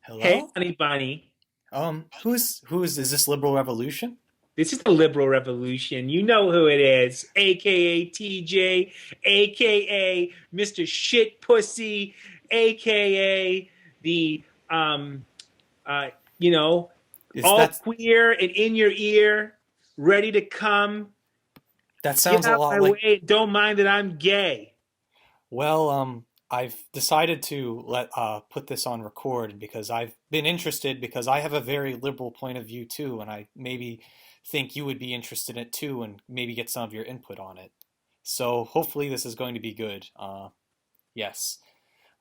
Hey, Hello? honey bunny. Who's is this Liberal Revolution? This is the Liberal Revolution. You know who it is, aka TJ, aka Mr. Shit Pussy, aka the um uh you know Is all that queer and in your ear, ready to come. that Get sounds a out lot my like way. Don't mind that I'm gay. I've decided to let put this on record because I've been interested because I have a very liberal point of view too, and I maybe think you would be interested in it too and maybe get some of your input on it. So hopefully this is going to be good. Yes.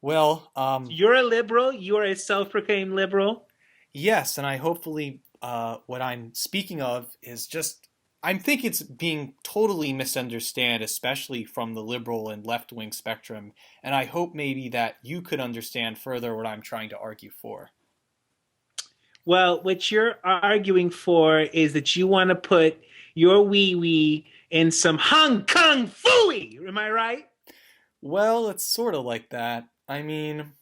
Well, So you're a liberal. You are a self-proclaimed liberal. yes, and I hopefully what I'm speaking of is just I think it's being totally misunderstood, especially from the liberal and left wing spectrum, and I hope maybe that you could understand further what I'm trying to argue for. Well, what you're arguing for is that you want to put your wee wee in some Hong Kong fooey. Am I right? Well, it's sort of like that. I mean,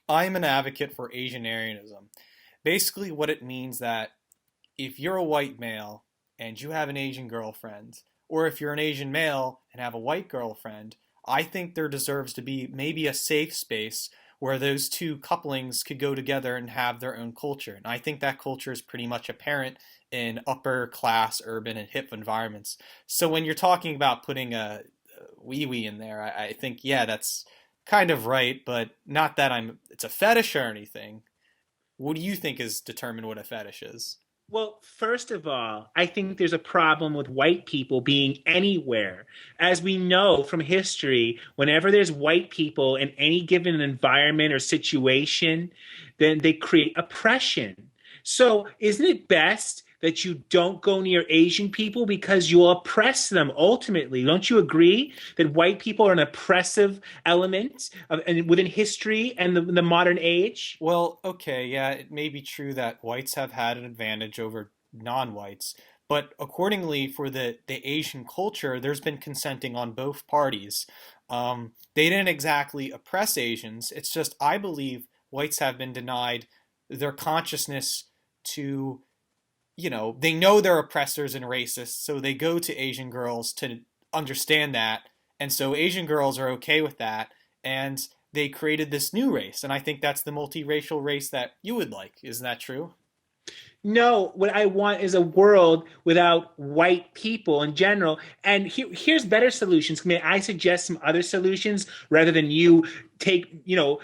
I'm an advocate for Asianarianism. Basically, what it means that if you're a white male and you have an Asian girlfriend, or if you're an Asian male and have a white girlfriend, I think there deserves to be maybe a safe space where those two couplings could go together and have their own culture. And I think that culture is pretty much apparent in upper class, urban, and hip environments. So when you're talking about putting a wee wee in there, I think, yeah, that's kind of right, but not that it's a fetish or anything. What do you think is determine what a fetish is? Well, first of all, I think there's a problem with white people being anywhere. As we know from history, whenever there's white people in any given environment or situation, then they create oppression. So, isn't it best that you don't go near Asian people because you'll oppress them ultimately? Don't you agree that white people are an oppressive element and within history and the modern age? Well, okay, yeah, it may be true that whites have had an advantage over non-whites, but accordingly for the Asian culture, there's been consenting on both parties. They didn't exactly oppress Asians. It's just I believe whites have been denied their consciousness to, they know they're oppressors and racists, so they go to Asian girls to understand that, and so Asian girls are okay with that, and they created this new race, and I think that's the multiracial race that you would like. Isn't that true? No, what I want is a world without white people in general. And here's better solutions. May I suggest some other solutions rather than you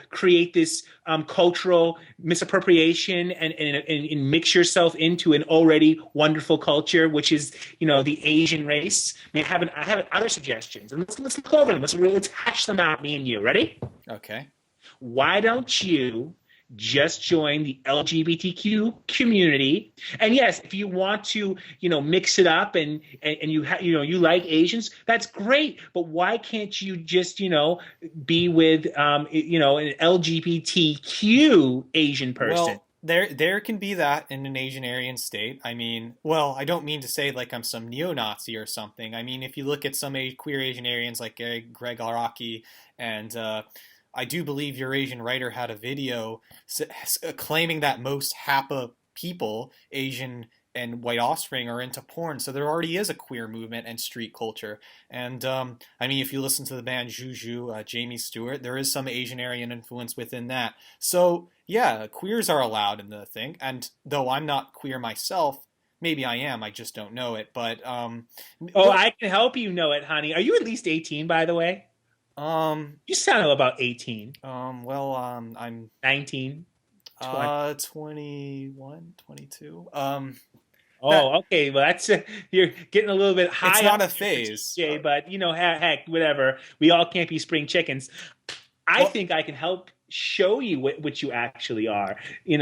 create this cultural misappropriation and mix yourself into an already wonderful culture, which is, the Asian race. I have other suggestions, and let's look over them. Let's hash them out, me and you. Ready? Okay. Why don't you just join the LGBTQ community? And yes, if you want to, mix it up and you like Asians, that's great. But why can't you just, be with an LGBTQ Asian person? Well, there can be that in an Asian Aryan state. I mean, well, I don't mean to say like I'm some neo-Nazi or something. I mean, if you look at some queer Asian Aryans like Greg Araki, and I do believe your Asian writer had a video claiming that most HAPA people, Asian and white offspring, are into porn. So there already is a queer movement and street culture. And I mean, if you listen to the band Juju, Jamie Stewart, there is some Asian Aryan influence within that. So yeah, queers are allowed in the thing. And though I'm not queer myself, maybe I am, I just don't know it. But Oh, I can help you know it, honey. Are you at least 18, by the way? um, You sound about 18, I'm 19, 20. 21, 22. That Oh, okay. Well, that's you're getting a little bit it's high up not a there for phase. TJ, but heck, whatever. We all can't be spring chickens. I Well, think I can help show you what you actually are. Me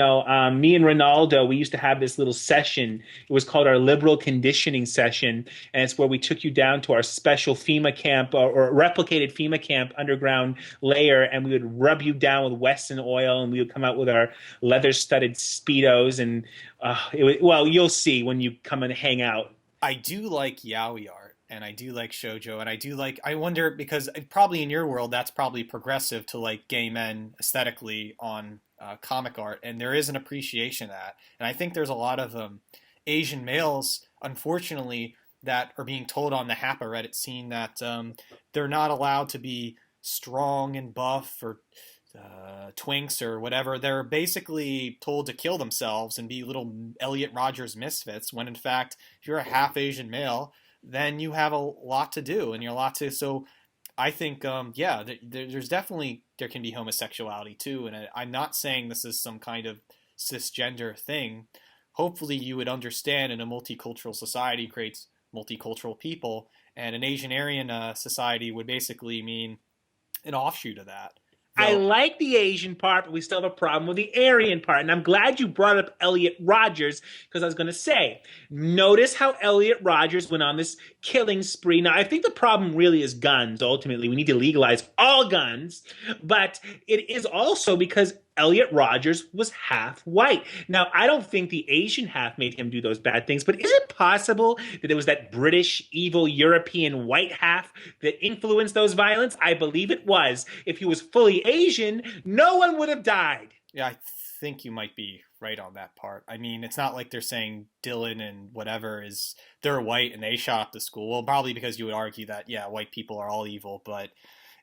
and Ronaldo, we used to have this little session. It was called our liberal conditioning session, and it's where we took you down to our special FEMA camp or replicated FEMA camp underground layer, and we would rub you down with Wesson oil, and we would come out with our leather-studded speedos, and well, you'll see when you come and hang out. I do like yaoi art, and I do like shoujo, and I wonder because probably in your world that's probably progressive to like gay men aesthetically on comic art, and there is an appreciation of that. And I think there's a lot of Asian males, unfortunately, that are being told on the Happa Reddit scene that they're not allowed to be strong and buff or twinks or whatever. They're basically told to kill themselves and be little Elliot Rogers misfits, when in fact, if you're a half Asian male, then you have a lot to do and you're a lot to. So I think, yeah, there's definitely, there can be homosexuality too. And I'm not saying this is some kind of cisgender thing. Hopefully you would understand, in a multicultural society creates multicultural people, and an Asian Aryan society would basically mean an offshoot of that. I Though, like the Asian part, but we still have a problem with the Aryan part. And I'm glad you brought up Elliot Rogers, because I was going to say, notice how Elliot Rogers went on this killing spree. Now, I think the problem really is guns. Ultimately, we need to legalize all guns, but it is also because Elliot Rogers was half white. Now, I don't think the Asian half made him do those bad things, but is it possible that it was that British, evil, European white half that influenced those violence? I believe it was. If he was fully Asian, no one would have died. yeah, I think you might be right on that part. I mean, it's not like they're saying Dylan and whatever is, they're white and they shot up the school. Well, probably because you would argue that, yeah, white people are all evil, but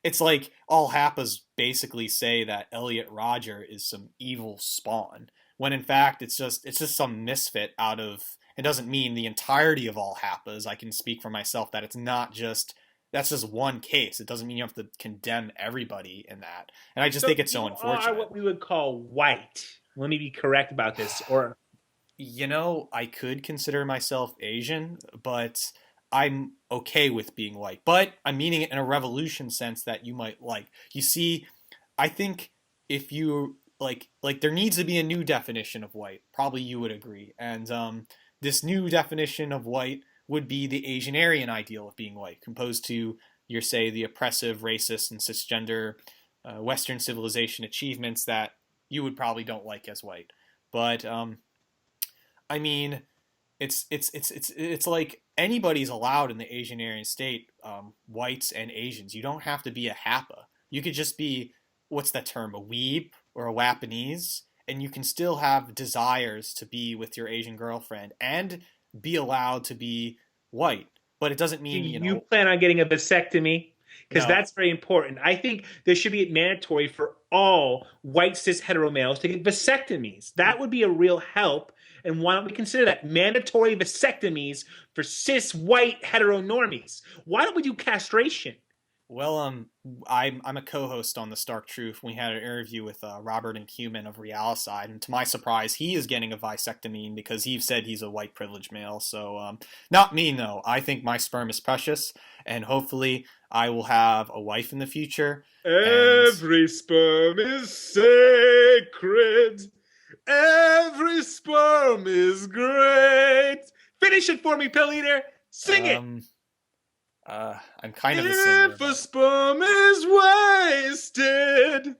it's like all Happas basically say that Elliot Rodger is some evil spawn, when in fact it's just some misfit out of. It doesn't mean the entirety of all Happas. I can speak for myself that it's not just, that's just one case. It doesn't mean you have to condemn everybody in that. And I just think it's so unfortunate. Are what we would call white. Let me be correct about this. Or I could consider myself Asian, but I'm okay with being white. But I'm meaning it in a revolution sense that you might like. You see, I think if you like there needs to be a new definition of white. Probably you would agree. And this new definition of white would be the Asian Aryan ideal of being white, composed to your, say, the oppressive, racist, and cisgender Western civilization achievements that you would probably don't like as white. But I mean, it's like anybody's allowed in the Asian Aryan state, whites and Asians. You don't have to be a Happa. You could just be, what's that term, a weeb or a Wapanese, and you can still have desires to be with your Asian girlfriend and be allowed to be white. But it doesn't mean, you plan on getting a vasectomy? Because no. that's very important. I think there should be mandatory for all white cis hetero males to get vasectomies. That would be a real help. And why don't we consider that mandatory vasectomies for cis white hetero normies? Why don't we do castration? Well, I'm a co-host on the Stark Truth. We had an interview with Robert and Cumin of Realicide, and to my surprise, he is getting a vasectomy because he said he's a white privileged male. So, not me, no. I think my sperm is precious, and hopefully, I will have a wife in the future. Every sperm is sacred. Every sperm is great. Finish it for me, Pilleater. Sing it. I'm kind of the singer. If a sperm is wasted,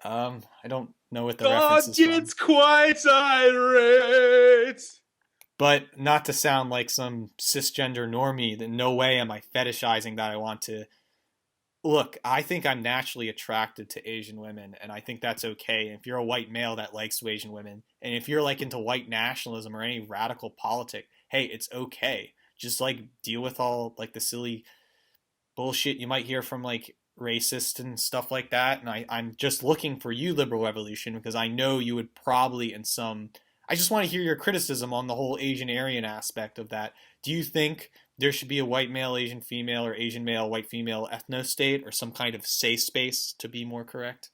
I don't know what the reference is from. It's quite irate. But not to sound like some cisgender normie, that no way am I fetishizing that I want to. Look, I think I'm naturally attracted to Asian women, and I think that's okay. If you're a white male that likes Asian women, and if you're like into white nationalism or any radical politic, hey, it's okay. Just like deal with all like the silly bullshit you might hear from like racists and stuff like that. And I'm just looking for you, Liberal Revolution, because I know you would probably in some. I just want to hear your criticism on the whole Asian Aryan aspect of that. Do you think there should be a white male, Asian female, or Asian male, white female ethno state, or some kind of safe space to be more correct?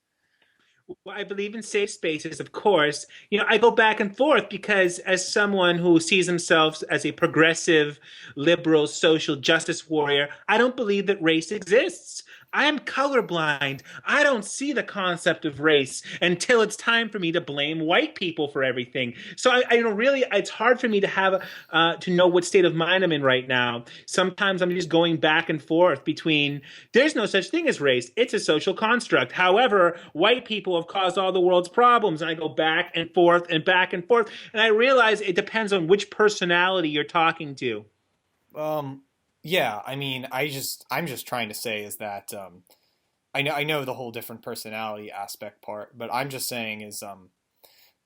Well, I believe in safe spaces, of course. I go back and forth because, as someone who sees themselves as a progressive, liberal, social justice warrior, I don't believe that race exists. I am colorblind. I don't see the concept of race until it's time for me to blame white people for everything. So I really, it's hard for me to have to know what state of mind I'm in right now. Sometimes I'm just going back and forth between there's no such thing as race. It's a social construct. However, white people have caused all the world's problems. And I go back and forth and back and forth. And I realize it depends on which personality you're talking to. Yeah, I mean, I'm just trying to say is that I know the whole different personality aspect part, but I'm just saying is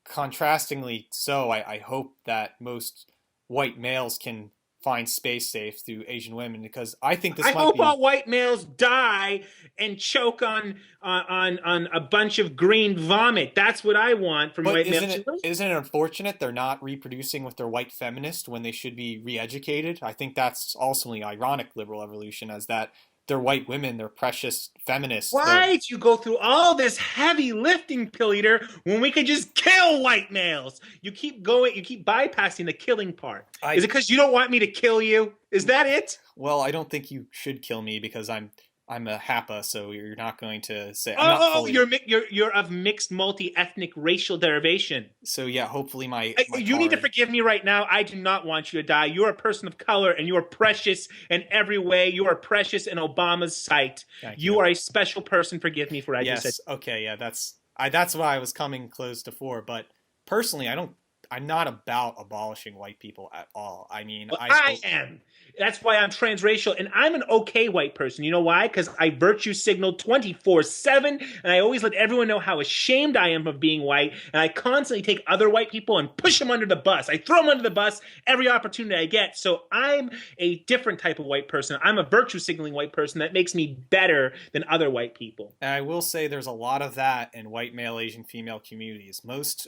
contrastingly so, I hope that most white males can find space safe through Asian women because I think I this might hope be. all white males die and choke on a bunch of green vomit. That's what I want from But white isn't males. it isn't it unfortunate they're not reproducing with their white feminist when they should be re-educated? I think that's also the ironic liberal evolution, as that they're white women, they're precious feminists, they're. Why do you go through all this heavy lifting, Pilleater, when we could just kill white males? You keep going, you keep bypassing the killing part. Is I it because you don't want me to kill you? Is that it? Well, I don't think you should kill me because I'm a Happa, so you're not going to say I'm not Oh, fully. you're of mixed multi-ethnic racial derivation. So yeah, hopefully my You need to card. forgive me right now. I do not want you to die. You're a person of color and you're precious in every way. You are precious in Obama's sight. Thank you. You are a special person. Forgive me for what I just said. Yes. Okay. Yeah. That's why I was coming close to four. But personally, I don't. I'm not about abolishing white people at all. I mean, Well, I I hope. am. That's why I'm transracial, and I'm an okay white person. You know why? Because I virtue signal 24/7, and I always let everyone know how ashamed I am of being white, and I constantly take other white people and push them under the bus. I throw them under the bus every opportunity I get. So I'm a different type of white person. I'm a virtue signaling white person that makes me better than other white people. And I will say there's a lot of that in white male, Asian female communities. Most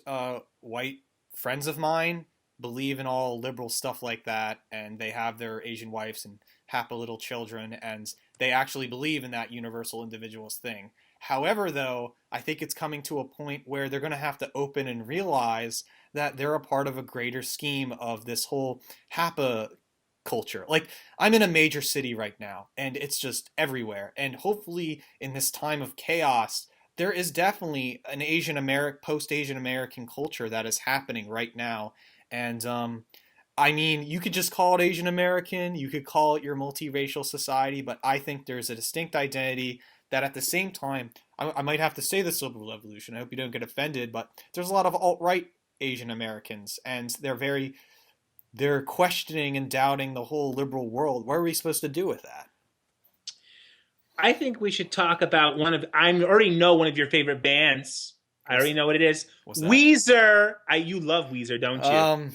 white friends of mine believe in all liberal stuff like that, and they have their Asian wives and happy little children, and they actually believe in that universal individualist thing. However, though, I think it's coming to a point where they're going to have to open and realize that they're a part of a greater scheme of this whole HAPA culture. Like, I'm in a major city right now, and it's just everywhere. And hopefully, in this time of chaos, there is definitely an Asian American, post Asian American culture that is happening right now. And I mean, you could just call it Asian American, you could call it your multiracial society, but I think there's a distinct identity that at the same time, I might have to say this liberal evolution. I hope you don't get offended, but there's a lot of alt right Asian Americans, and they're questioning and doubting the whole liberal world. What are we supposed to do with that? I think we should talk about I already know one of your favorite bands. I What's already know what it is. what's that? Weezer. You love Weezer, don't you?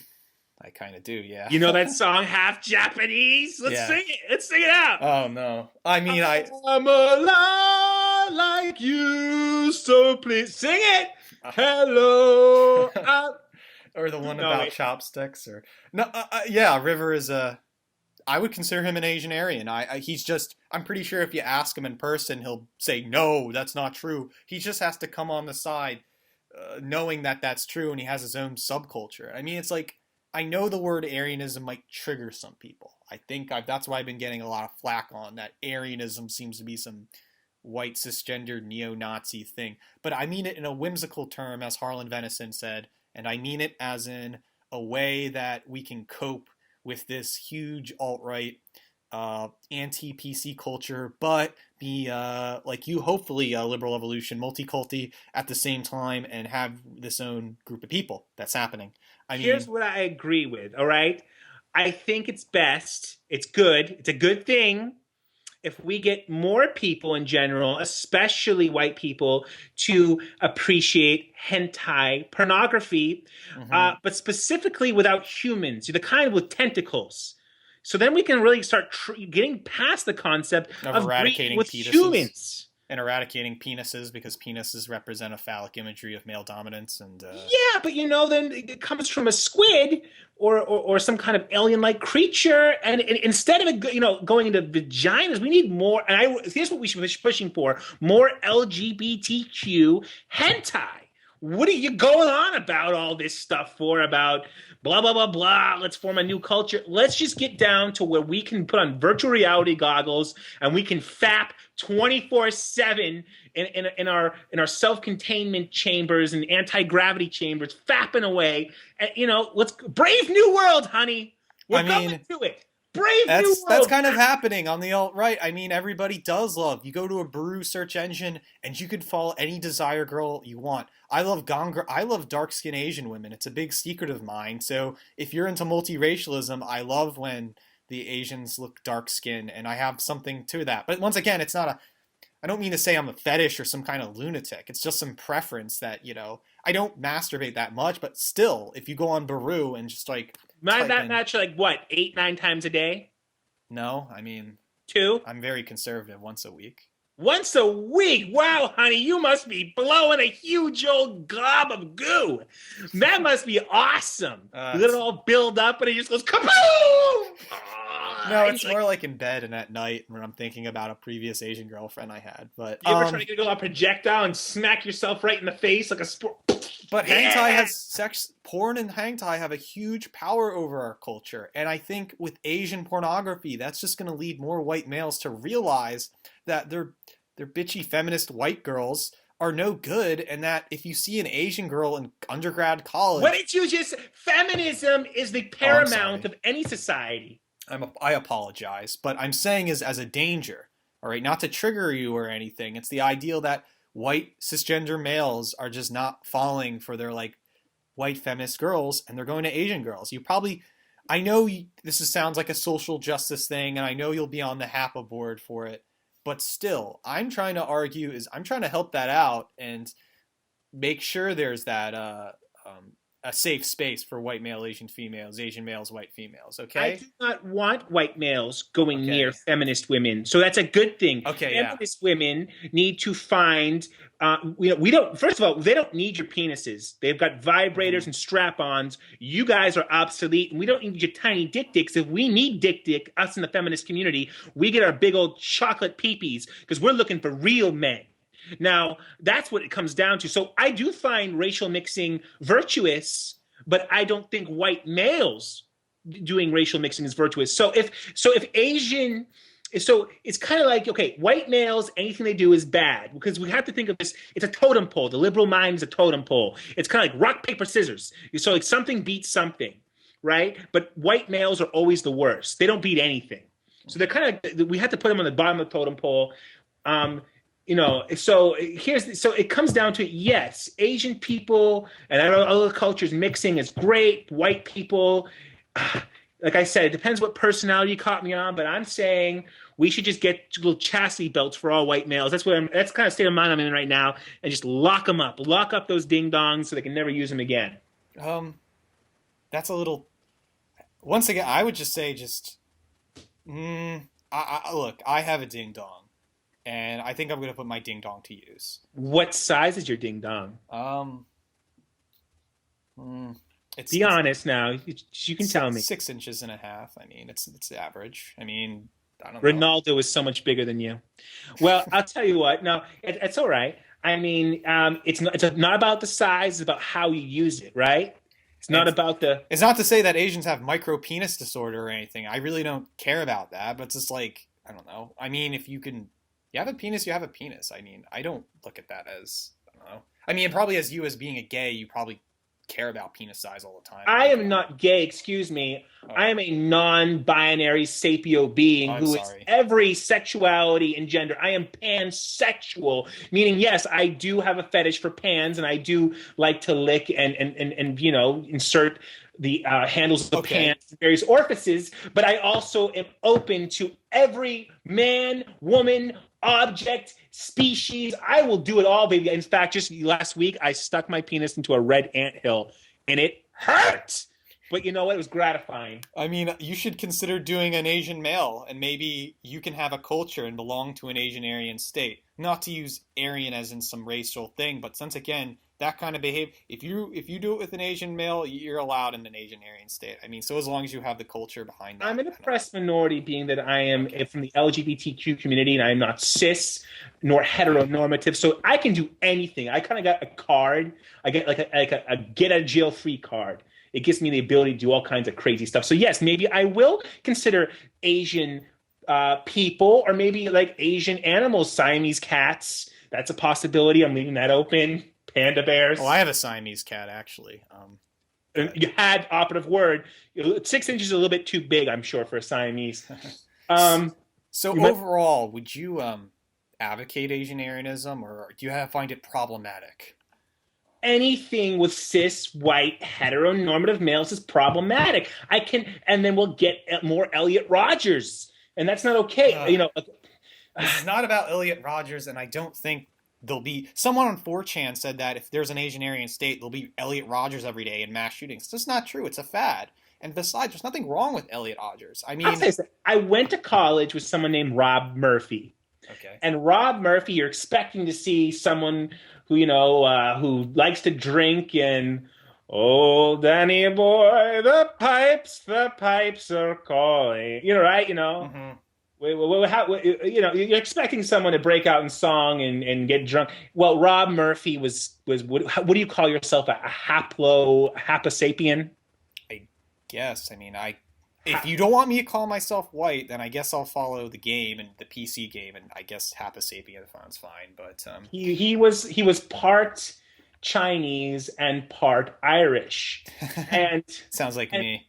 I kind of do, yeah. You know that song, Half Japanese? Let's Yeah. sing it. Let's sing it out. Oh no. I mean, I. I'm alive like you, so please sing it. Hello. Or the one No, about wait. chopsticks, or no? Yeah, River is a. I would consider him an Asian Aryan. He's just. I'm pretty sure if you ask him in person, he'll say no, that's not true. He just has to come on the side, knowing that that's true, and he has his own subculture. I mean, it's like I know the word Aryanism might trigger some people. I think that's why I've been getting a lot of flack on that. Aryanism seems to be some white cisgender neo-Nazi thing, but I mean it in a whimsical term, as Harlan Venison said, and I mean it as in a way that we can cope with this huge alt-right anti-PC culture, but be like you, hopefully liberal evolution, multi-culti at the same time, and have this own group of people that's happening. I Here's mean, what I agree with, all right? I think it's best, it's a good thing if we get more people in general, especially white people, to appreciate hentai pornography, mhm. but specifically without humans, the kind with tentacles. So then we can really start getting past the concept Of of breeding eradicating with penises humans. and eradicating penises because penises represent a phallic imagery of male dominance, and Yeah, but then it comes from a squid or some kind of alien-like creature, and instead of it, going into vaginas, we need more. And here's what we should be pushing for: more LGBTQ hentai. What are you going on about all this stuff for? About blah blah blah blah. Let's form a new culture. Let's just get down to where we can put on virtual reality goggles and we can fap 24/7 in our self-containment chambers and anti-gravity chambers, fapping away. And, let's brave new world, honey. We're I going mean, to it. Brave new that's world. kind of happening on the alt right. I mean, everybody does love. You go to a Baru search engine, and you could follow any desire girl you want. I love Ganga. I love dark skinned Asian women. It's a big secret of mine. So if you're into multiracialism, I love when the Asians look dark skinned, and I have something to that. But once again, it's not a. I don't mean to say I'm a fetish or some kind of lunatic. It's just some preference that, I don't masturbate that much, but still, if you go on Baru and just like Not type that in, much, like what, 8, 9 times a day? no, I mean, Two? I'm very conservative once a week. Once a week. Wow, honey, you must be blowing a huge old glob of goo. That must be awesome. You let it all build up and it just goes kaboom! No, it's more like in bed and at night when I'm thinking about a previous Asian girlfriend I had. But you ever try to go on projectile and smack yourself right in the face like a sport? But hangtai has sex. Porn and hangtai have a huge power over our culture, and I think with Asian pornography, that's just going to lead more white males to realize that their bitchy feminist white girls are no good, and that if you see an Asian girl in undergrad college, what did you just? Feminism is the paramount of any society. I apologize, but I'm saying is as a danger. All right, not to trigger you or anything. It's the ideal that white cisgender males are just not falling for their like white feminist girls, and they're going to Asian girls. I know this sounds like a social justice thing, and I know you'll be on the HAPA board for it, but still, I'm trying to help that out and make sure there's that a safe space for white male Asian females, Asian males, white females. Okay. I do not want white males going near feminist women, so that's a good thing. Okay. Feminist women need to find. We don't. First of all, they don't need your penises. They've got vibrators and strap-ons. You guys are obsolete, and we don't need your tiny dicks. If we need dick, us in the feminist community, we get our big old chocolate peepees because we're looking for real men. Now, that's what it comes down to. So I do find racial mixing virtuous, but I don't think white males doing racial mixing is virtuous. So if Asian, so it's kind of like, okay, white males, anything they do is bad because we have to think of this. It's a totem pole. The liberal mind is a totem pole. It's kind of like rock, paper, scissors. So like something beats something, right? But white males are always the worst. They don't beat anything. So they're kind of, we have to put them on the bottom of the totem pole. So it comes down to, yes, Asian people and other cultures mixing is great. White people, like I said, it depends what personality you caught me on, but I'm saying we should just get little chastity belts for all white males. That's kind of state of mind I'm in right now, and just lock up those ding dongs so they can never use them again. That's a little. Once again, I would just say look, I have a ding dong. And I think I'm going to put my ding dong to use. What size is your ding dong? Be honest now. You can tell me. 6.5 inches. I mean, it's average. I mean, I don't know. Ronaldo is so much bigger than you. Well, I'll tell you what. No, it's all right. I mean, it's not about the size. It's about how you use it, right? It's not about the. It's not to say that Asians have micro penis disorder or anything. I really don't care about that. But it's just like, I don't know. I mean, if you can. You have a penis, you have a penis. I mean, I don't look at that as, I don't know. I mean, probably as you as being a gay, you probably care about penis size all the time. I am not gay, excuse me. Oh. I am a non-binary sapio being who is every sexuality and gender. I am pansexual, meaning, yes, I do have a fetish for pans, and I do like to lick and insert the handles of the pants in various orifices, but I also am open to every man, woman, object, species. I will do it all, baby. In fact, just last week, I stuck my penis into a red anthill, and it hurt. But you know what? It was gratifying. I mean, you should consider doing an Asian male, and maybe you can have a culture and belong to an Asian Aryan state. Not to use Aryan as in some racial thing, but since, again, that kind of behavior, if you do it with an Asian male, you're allowed in an Asian Aryan state. I mean, so as long as you have the culture behind that. I'm an oppressed minority, being that I am from the LGBTQ community, and I'm not cis nor heteronormative, so I can do anything. I kind of got a card. I get like a get out of jail free card. It gives me the ability to do all kinds of crazy stuff. So yes, maybe I will consider Asian people, or maybe like Asian animals, Siamese cats. That's a possibility. I'm leaving that open. Panda bears. Oh, I have a Siamese cat, actually. You had operative word. 6 inches is a little bit too big, I'm sure, for a Siamese. Overall, would you advocate Asian Aryanism, or do you find it problematic? Anything with cis, white, heteronormative males is problematic. And then we'll get more Elliot Rodgers, and that's not okay. This is not about Elliot Rodgers, and I don't think there'll be someone on 4chan said that if there's an Asian Aryan state, there'll be Elliot Rodgers every day in mass shootings. It's just not true. It's a fad. And besides, there's nothing wrong with Elliot Rodgers. I I'll say mean, this. I went to college with someone named Rob Murphy. okay. And Rob Murphy, you're expecting to see someone who, who likes to drink and, oh, Danny boy, the pipes are calling. Right? Mm-hmm. You're expecting someone to break out in song and get drunk. Well, Rob Murphy was what do you call yourself? A haposapien? I guess. I mean, if you don't want me to call myself white, then I guess I'll follow the game and the PC game, and I guess Happasapien sounds fine. But he was part Chinese and part Irish, and sounds like me.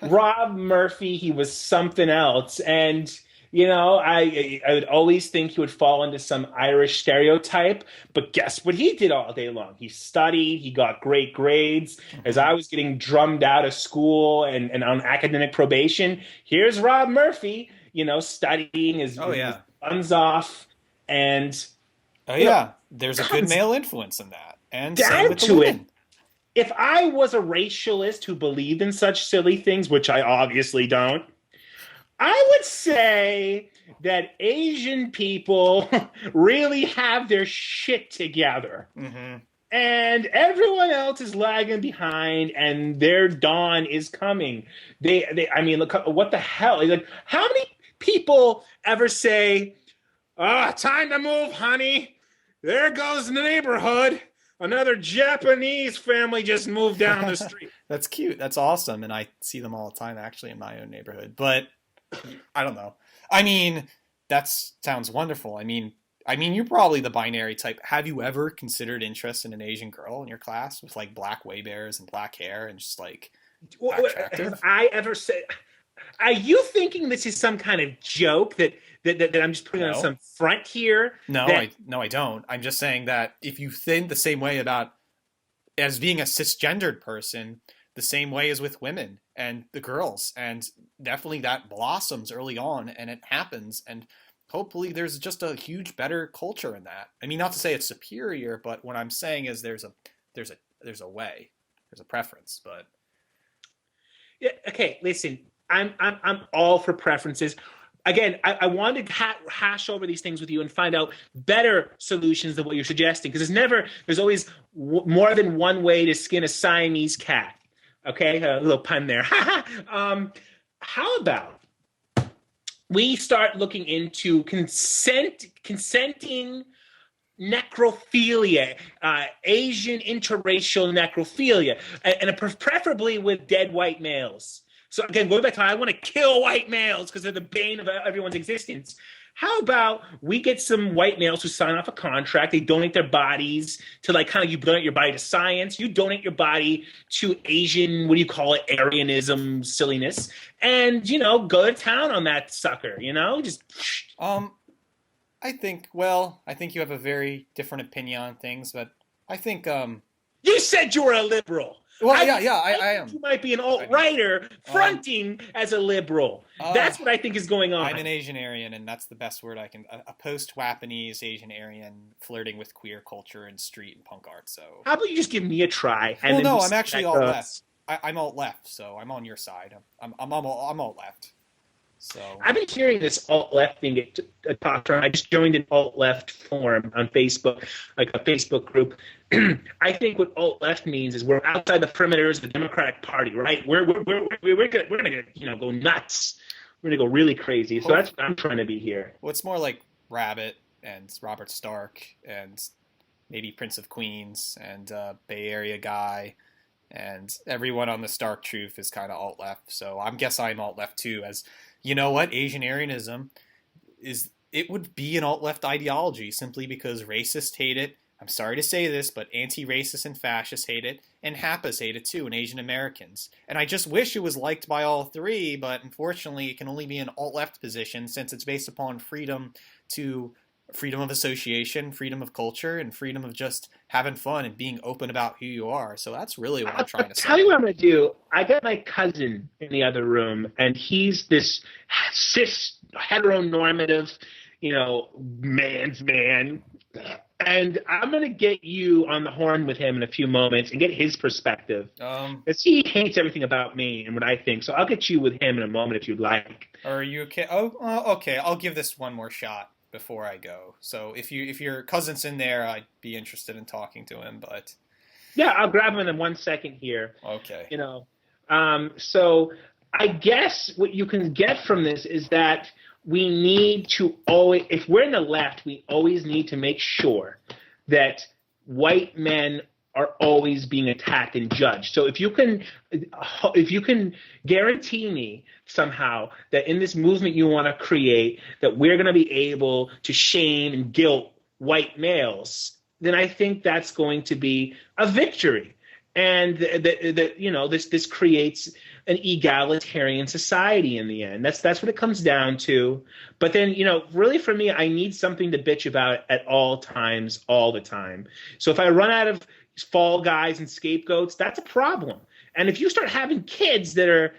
Rob Murphy, he was something else, and I would always think he would fall into some Irish stereotype, but guess what he did all day long? He studied, he got great grades. As I was getting drummed out of school and on academic probation, here's Rob Murphy, studying his buns off. And there's a good male influence in that. And down same with the to women. it. If I was a racialist who believed in such silly things, which I obviously don't, I would say that Asian people really have their shit together. Mm-hmm. And everyone else is lagging behind, and their dawn is coming. I mean, look, what the hell? Like, how many people ever say, time to move, honey. There goes the neighborhood. Another Japanese family just moved down the street. That's cute. That's awesome. And I see them all the time, actually, in my own neighborhood. But I don't know. I mean, that sounds wonderful. I mean, you're probably the binary type. Have you ever considered interest in an Asian girl in your class with like black way bears and black hair and just like attractive? Have I ever said? Are you thinking this is some kind of joke that I'm just putting on some front here? No, I don't. I'm just saying that if you think the same way about as being a cisgendered person, the same way as with women and the girls, and definitely that blossoms early on and it happens, and hopefully there's just a huge better culture in that. I mean, not to say it's superior, but what I'm saying is there's a way, there's a preference. But yeah, okay, listen, I'm all for preferences. Again, I wanted to hash over these things with you and find out better solutions than what you're suggesting, because there's always more than one way to skin a Siamese cat. Okay, a little pun there. How about we start looking into consenting necrophilia, Asian interracial necrophilia, and preferably with dead white males. So again, going back to I want to kill white males because they're the bane of everyone's existence. How about we get some white males who sign off a contract, they donate their bodies to you donate your body to science, you donate your body to Asian, what do you call it, Aryanism silliness, and, go to town on that sucker, just... I think you have a very different opinion on things, but I think, You said you were a liberal. Well, I am. You might be an alt-righter fronting as a liberal. That's what I think is going on. I'm an Asian Aryan, and that's the best word I can... A post-Japanese Asian Aryan flirting with queer culture and street and punk art, so... How about you just give me a try? And well, no, I'm actually alt-left. I'm alt-left, so I'm on your side. I'm alt-left. So I've been hearing this alt-left thing get talked around. I just joined an alt-left forum on Facebook, like a Facebook group. I think what alt-left means is we're outside the perimeters of the Democratic Party, right? We're gonna go nuts. We're gonna go really crazy. So that's what I'm trying to be here. Well, it's more like Rabbit and Robert Stark and maybe Prince of Queens and Bay Area guy. And everyone on the Stark Truth is kind of alt-left. So I guess I'm alt-left too, as... You know what? Asian Aryanism it would be an alt-left ideology simply because racists hate it. I'm sorry to say this, but anti-racists and fascists hate it, and Happas hate it too, and Asian Americans. And I just wish it was liked by all three, but unfortunately it can only be an alt-left position since it's based upon freedom of association, freedom of culture, and freedom of just having fun and being open about who you are. So that's really what I'm trying to say. Tell you what I'm going to do. I got my cousin in the other room, and he's this cis heteronormative, man's man. And I'm going to get you on the horn with him in a few moments and get his perspective. Because he hates everything about me and what I think. So I'll get you with him in a moment if you'd like. Are you okay? Okay. I'll give this one more shot before I go. So if your cousin's in there, I'd be interested in talking to him. But yeah, I'll grab him in 1 second here. Okay. So I guess what you can get from this is that we need to always, if we're in the left, we always need to make sure that white men are always being attacked and judged. So if you can guarantee me somehow that in this movement you want to create, that we're going to be able to shame and guilt white males, then I think that's going to be a victory. And this creates an egalitarian society in the end. That's what it comes down to. But then, really for me, I need something to bitch about at all times, all the time. So if I run out of fall guys and scapegoats, that's a problem. And if you start having kids that are,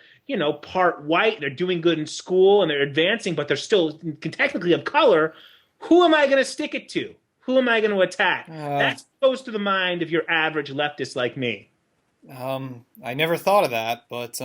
part white, they're doing good in school and they're advancing, but they're still technically of color, who am I going to stick it to? Who am I going to attack? That's close to the mind of your average leftist like me. I never thought of that, but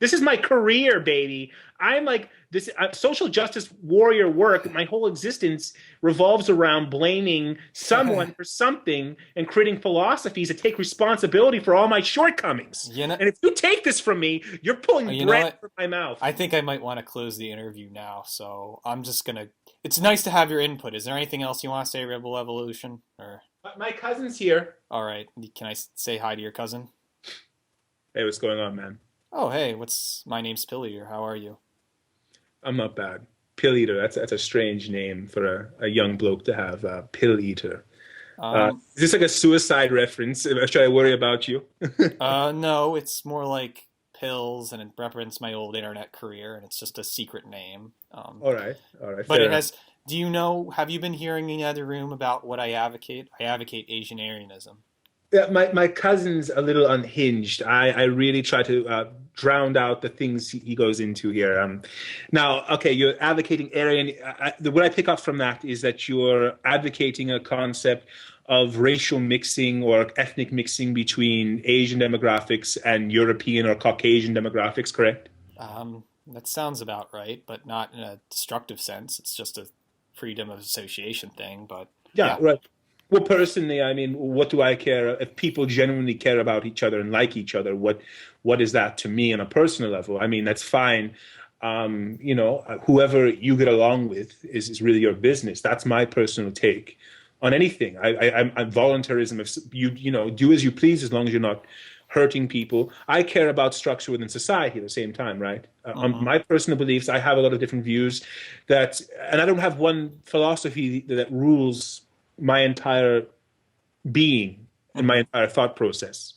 this is my career, baby. I'm like this social justice warrior work. My whole existence revolves around blaming someone for something and creating philosophies that take responsibility for all my shortcomings. And if you take this from me, you're pulling bread from my mouth. I think I might want to close the interview now, so I'm just gonna. It's nice to have your input. Is there anything else you want to say, Rebel Revolution? Or my cousin's here. All right, can I say hi to your cousin? Hey, what's going on, man? Oh, hey, my name's Pilleater. How are you? I'm not bad. Pilleater, that's a strange name for a young bloke to have. Pilleater. Is this like a suicide reference? Should I worry about you? No, it's more like pills, and it represents my old internet career, and it's just a secret name. All right. But it has. Do you know? Have you been hearing in the other room about what I advocate? I advocate Asianarianism. Yeah, my cousin's a little unhinged. I really try to drown out the things he goes into here. Now, okay, you're advocating Aryan. What I pick up from that is that you're advocating a concept of racial mixing or ethnic mixing between Asian demographics and European or Caucasian demographics, correct? That sounds about right, but not in a destructive sense. It's just a freedom of association thing, but yeah. Right. Well, personally, I mean, what do I care? If people genuinely care about each other and like each other, what is that to me on a personal level? I mean, that's fine. Whoever you get along with is really your business. That's my personal take on anything. I'm voluntarism. If you do as you please, as long as you're not hurting people. I care about structure within society at the same time, right? On my personal beliefs, I have a lot of different views and I don't have one philosophy that rules my entire being and my entire thought process.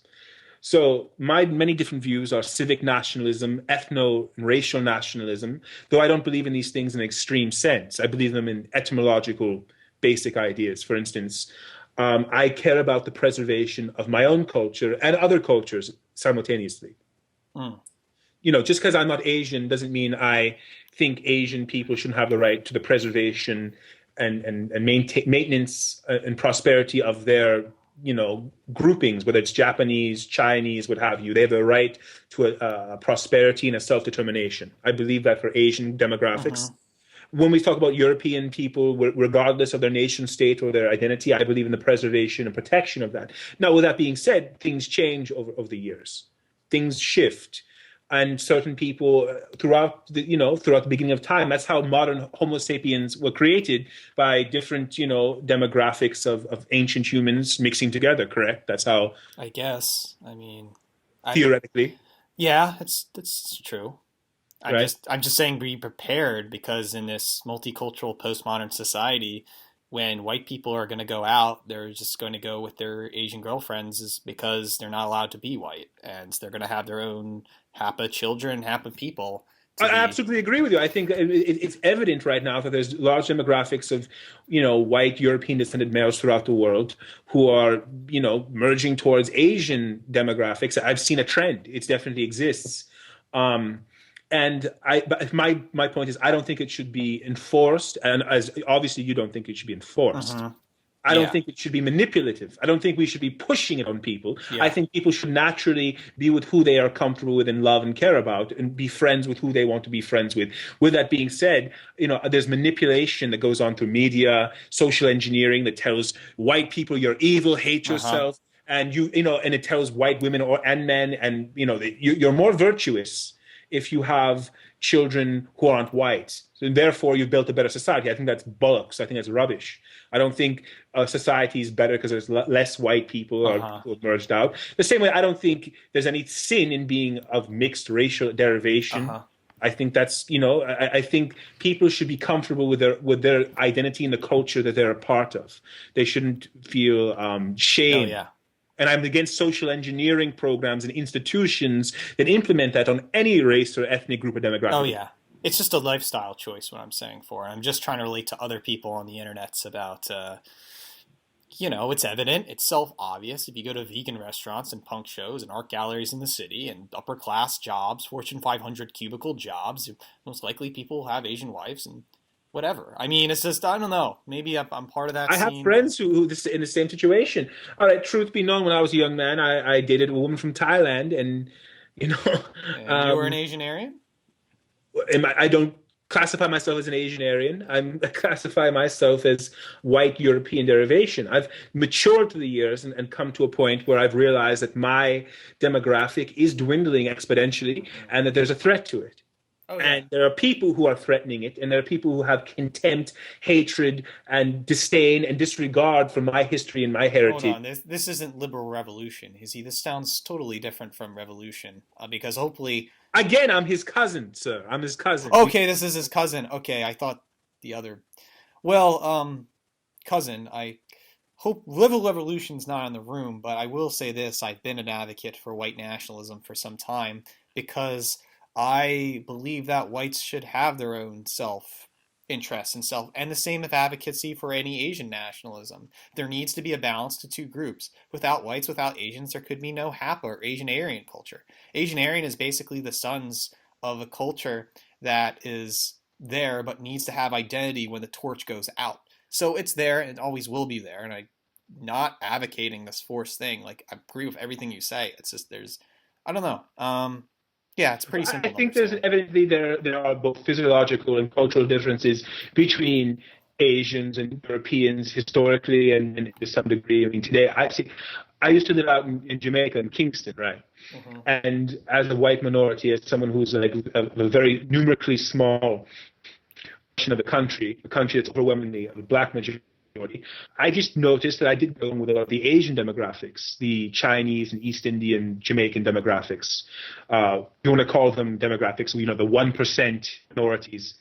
So my many different views are civic nationalism, ethno and racial nationalism, though I don't believe in these things in an extreme sense. I believe them in etymological basic ideas. For instance, I care about the preservation of my own culture and other cultures simultaneously. Just because I'm not Asian doesn't mean I think Asian people shouldn't have the right to the preservation and maintenance and prosperity of their, groupings, whether it's Japanese, Chinese, what have you. They have the right to a prosperity and a self-determination. I believe that for Asian demographics. When we talk about European people, regardless of their nation state or their identity, I believe in the preservation and protection of that. Now, with that being said, things change over the years. Things shift. And certain people throughout the beginning of time, that's how modern Homo sapiens were created, by different, demographics of ancient humans mixing together, correct? That's how. I guess. I mean, theoretically. Yeah, it's true. Right. I'm just saying be prepared, because in this multicultural postmodern society, when white people are going to go out, they're just going to go with their Asian girlfriends, is because they're not allowed to be white, and they're going to have their own HAPA children, HAPA people. I absolutely agree with you. I think it's evident right now that there's large demographics of, white European descended males throughout the world who are, merging towards Asian demographics. I've seen a trend. It definitely exists. But my point is, I don't think it should be enforced, and as obviously you don't think it should be enforced. Hmm. I don't Yeah. think it should be manipulative. I don't think we should be pushing it on people. I Yeah. think people should naturally be with who they are comfortable with and love and care about, and be friends with who they want to be friends with. With that being said, there's manipulation that goes on through media, social engineering that tells white people you're evil, hate Uh-huh. yourself, and and it tells white women and men, and that you're more virtuous if you have children who aren't white. So therefore, you've built a better society. I think that's bollocks. I think that's rubbish. I don't think society is better because there's less white people or Uh-huh. people merged out. The same way, I don't think there's any sin in being of mixed racial derivation. Uh-huh. I think that's, I think people should be comfortable with their identity and the culture that they're a part of. They shouldn't feel Oh shame. yeah. And I'm against social engineering programs and institutions that implement that on any race or ethnic group or Oh demographic. yeah. It's just a lifestyle choice, what I'm saying for. I'm just trying to relate to other people on the internets about it's evident, it's self-obvious. If you go to vegan restaurants and punk shows and art galleries in the city and upper class jobs, Fortune 500 cubicle jobs, most likely people have Asian wives and whatever. I mean, it's just, I don't know. Maybe I'm part of that I have scene, but friends who in the same situation. All right, truth be known, when I was a young man, I dated a woman from Thailand, and you know, and you were an um, Asian Aryan? I don't classify myself as an Asian Aryan. I classify myself as white European derivation. I've matured through the years and come to a point where I've realized that my demographic is dwindling exponentially Mm. and that there's a threat to it. Oh yeah. And there are people who are threatening it, and there are people who have contempt, hatred, and disdain and disregard for my history and my Hold heritage. on, this isn't Liberal Revolution. You see, this sounds totally different from Revolution, because hopefully, Again, I'm his cousin, sir. I'm his cousin. okay, this is his cousin. Okay, I thought the other. Well, cousin, I hope Liberal Revolution's not in the room, but I will say this: I've been an advocate for white nationalism for some time because I believe that whites should have their own self interest and self, and the same with advocacy for any Asian nationalism. There needs to be a balance to two groups. Without whites, without Asians, there could be no HAPA or Asian Aryan culture. Asian Aryan is basically the sons of a culture that is there but needs to have identity when the torch goes out. So it's there and it always will be there. And I'm not advocating this forced thing. Like, I agree with everything you say. It's just I don't know. Yeah, it's pretty I simple to think there's understand. evidently there are both physiological and cultural differences between Asians and Europeans historically and to some degree. I mean, today I used to live out in Jamaica in Kingston, right? Hmm. And as a white minority, as someone who's like a very numerically small portion of the country that's overwhelmingly a black majority, I just noticed that I did go in with a lot of the Asian demographics, the Chinese and East Indian, Jamaican demographics. You want to call them demographics, the 1% minorities.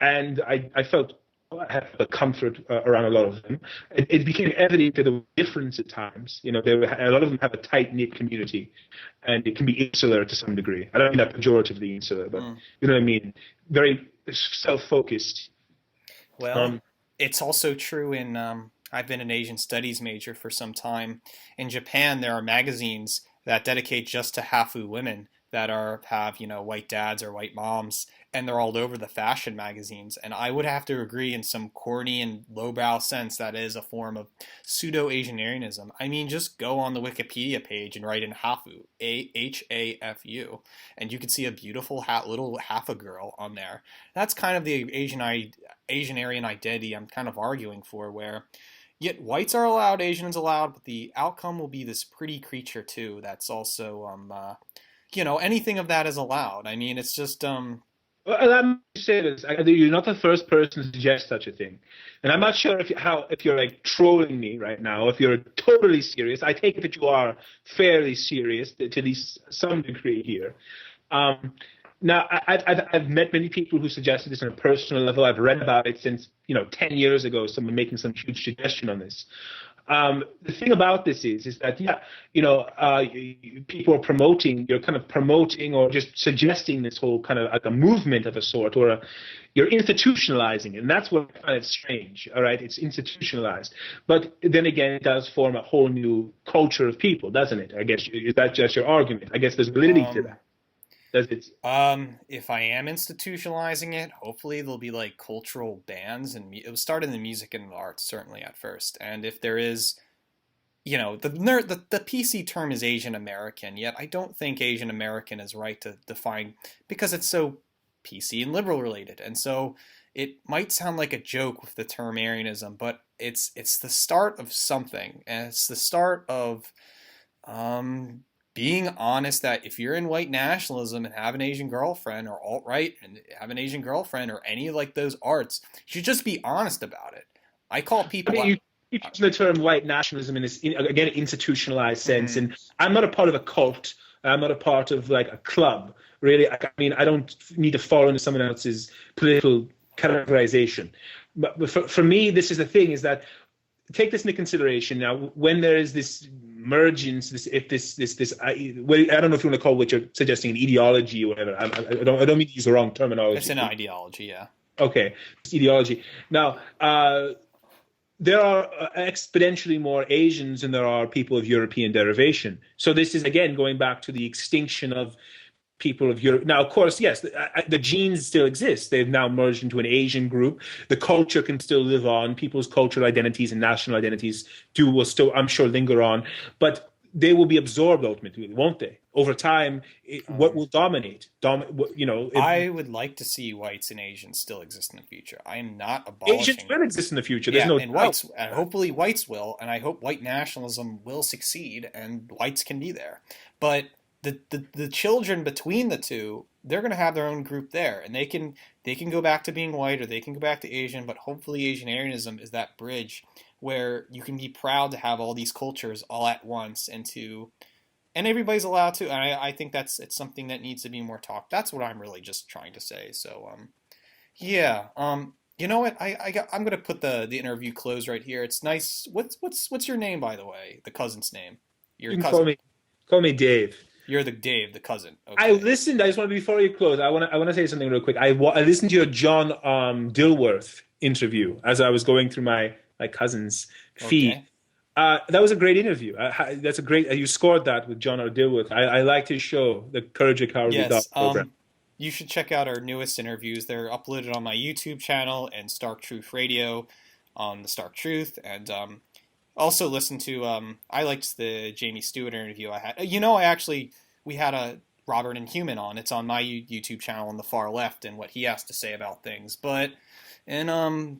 And I felt I had a comfort around a lot of them. It became evident that there was difference at times. A lot of them have a tight knit community, and it can be insular to some degree. I don't mean that pejoratively insular, but Mm. you know what I mean. Very self focused. Well, Um, it's also true in. I've been an Asian studies major for some time. In Japan, there are magazines that dedicate just to Hafu women that have white dads or white moms, and they're all over the fashion magazines. And I would have to agree, in some corny and lowbrow sense, that is a form of pseudo Asianarianism. I mean, just go on the Wikipedia page and write in Hafu, Hafu, and you can see a beautiful little Hafa girl on there. That's kind of the Asian Aryan identity I'm kind of arguing for, where yet whites are allowed, Asians allowed, but the outcome will be this pretty creature too. That's also anything of that is allowed. I mean, it's just well, let me say this: you're not the first person to suggest such a thing, and I'm not sure if you're like trolling me right now. If you're totally serious, I take it that you are fairly serious to at least some degree here. Um, Now, I've met many people who suggested this on a personal level. I've read about it since 10 years ago. Someone making some huge suggestion on this. The thing about this is that people are promoting. You're kind of promoting or just suggesting this whole kind of like a movement of a sort, or you're institutionalizing it, and that's what I find strange. All right, it's institutionalized, but then again, it does form a whole new culture of people, doesn't it? I guess is that just your argument? I guess there's validity to um that. Does it? If I am institutionalizing it, hopefully there'll be like cultural bans, and it will start in the music and the arts certainly at first. And if there is, the PC term is Asian American, yet I don't think Asian American is right to define because it's so PC and liberal related. And so it might sound like a joke with the term Aryanism, but it's the start of something, and it's the start of um, being honest that if you're in white nationalism and have an Asian girlfriend, or alt right and have an Asian girlfriend, or any like those arts, you should just be honest about it. I call I people mean, out. you use the term white nationalism in this, again, institutionalized sense, Mhm. and I'm not a part of a cult. I'm not a part of like a club, really. I mean, I don't need to fall into someone else's political categorization. But for me, this is the thing: is that take this into consideration now when there is this mergence, this if this well, I don't know if you want to call what you're suggesting an ideology or whatever. I don't mean to use the wrong It's terminology. an ideology, yeah. Okay, it's ideology. Now, there are exponentially more Asians than there are people of European derivation. So this is again going back to the extinction of people of Europe. Now, of course, yes, the genes still exist. They've now merged into an Asian group. The culture can still live on. People's cultural identities and national identities will still, I'm sure, linger on. But they will be absorbed ultimately, won't they? Over time, what Um, will dominate? I would like to see whites and Asians still exist in the future. I am not Asians abolishing. will exist in the future. There's Yeah, no and doubt. whites, and hopefully whites will, and I hope white nationalism will succeed, and whites can be there. But the children between the two, they're going to have their own group there, and they can go back to being white, or they can go back to Asian. But hopefully, Asianarianism is that bridge where you can be proud to have all these cultures all at once, and everybody's allowed to. And I think it's something that needs to be more talked. That's what I'm really just trying to say. So yeah. You know what? I'm gonna put the interview close right here. It's nice. What's your name, by the way? The cousin's name. Your You can cousin. call me Dave. You're the Dave, the cousin. I Okay. listened. I just want to before you close. I want to say something real quick. I listened to your John Dilworth interview as I was going through my cousin's feed. Okay. That was a great interview. That's a great. You scored that with John R. Dilworth. I liked his show, the Courage the Cowardly Dog Yes. program. You should check out our newest interviews. They're uploaded on my YouTube channel and Stark Truth Radio on the Stark Truth, and also listen to. I liked the Jamie Stewart interview I had. We had a Robert and Human on. It's on my YouTube channel on the far left, and what he has to say about things.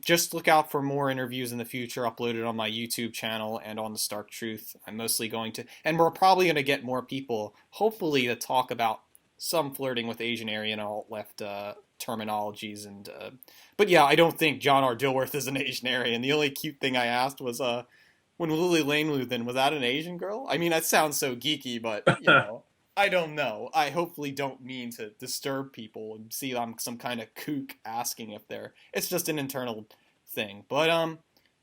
Just look out for more interviews in the future uploaded on my YouTube channel and on the Stark Truth. I'm mostly going to, and we're probably going to get more people, hopefully, to talk about some flirting with Asian Aryan alt left terminologies. But yeah, I don't think John R. Dilworth is an Asian Aryan. The only cute thing I asked was when Lily Lane was that an Asian girl? I mean, that sounds so geeky, but I don't know. I hopefully don't mean to disturb people and see I'm some kind of kook asking if they're. It's just an internal thing. But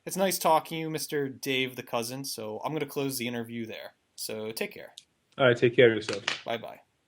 it's nice talking to you, Mr. Dave the cousin. So I'm gonna close the interview there. So take care. All right, take care of yourself. Bye bye.